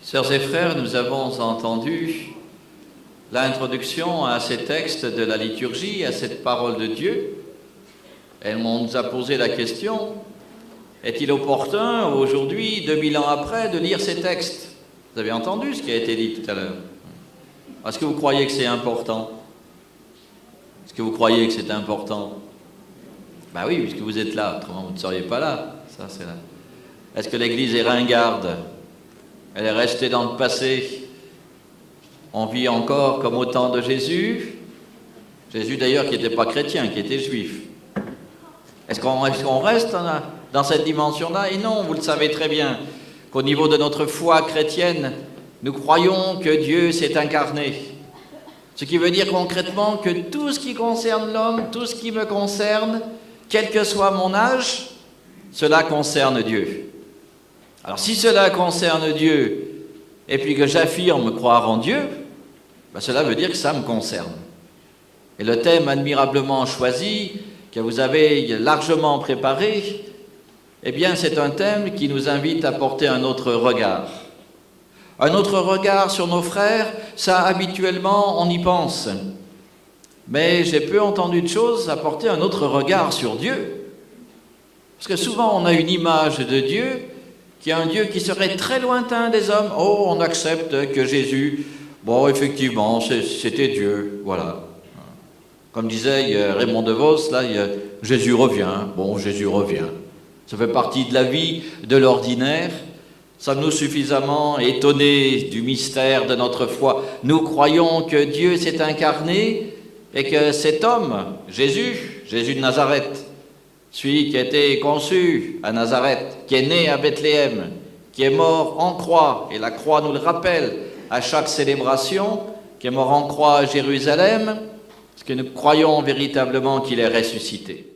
Sœurs et frères, nous avons entendu l'introduction à ces textes de la liturgie, à cette parole de Dieu. Et on nous a posé la question, est-il opportun aujourd'hui, 2000 ans après, de lire ces textes? Vous avez entendu ce qui a été dit tout à l'heure. Est-ce que vous croyez que c'est important? Est-ce que vous croyez que c'est important? Ben oui, puisque vous êtes là, autrement vous ne seriez pas là. Ça, c'est là. Est-ce que l'Église est ringarde? Elle est restée dans le passé. On vit encore comme au temps de Jésus. Jésus d'ailleurs qui n'était pas chrétien, qui était juif. Est-ce qu'on reste dans cette dimension-là? Et non, vous le savez très bien, qu'au niveau de notre foi chrétienne, nous croyons que Dieu s'est incarné. Ce qui veut dire concrètement que tout ce qui concerne l'homme, tout ce qui me concerne, quel que soit mon âge, cela concerne Dieu. Alors si cela concerne Dieu, et puis que j'affirme croire en Dieu, ben cela veut dire que ça me concerne. Et le thème admirablement choisi, que vous avez largement préparé, eh bien c'est un thème qui nous invite à porter un autre regard. Un autre regard sur nos frères, ça habituellement on y pense. Mais j'ai peu entendu de choses à porter un autre regard sur Dieu. Parce que souvent on a une image de Dieu, qui est un Dieu qui serait très lointain des hommes. Oh, on accepte que Jésus, bon effectivement, c'était Dieu, voilà. Comme disait Raymond DeVos, là, Jésus revient, bon Jésus revient. Ça fait partie de la vie, de l'ordinaire. Sommes-nous suffisamment étonnés du mystère de notre foi? Nous croyons que Dieu s'est incarné et que cet homme, Jésus de Nazareth, celui qui a été conçu à Nazareth, qui est né à Bethléem, qui est mort en croix, et la croix nous le rappelle à chaque célébration, qui est mort en croix à Jérusalem, parce que nous croyons véritablement qu'il est ressuscité.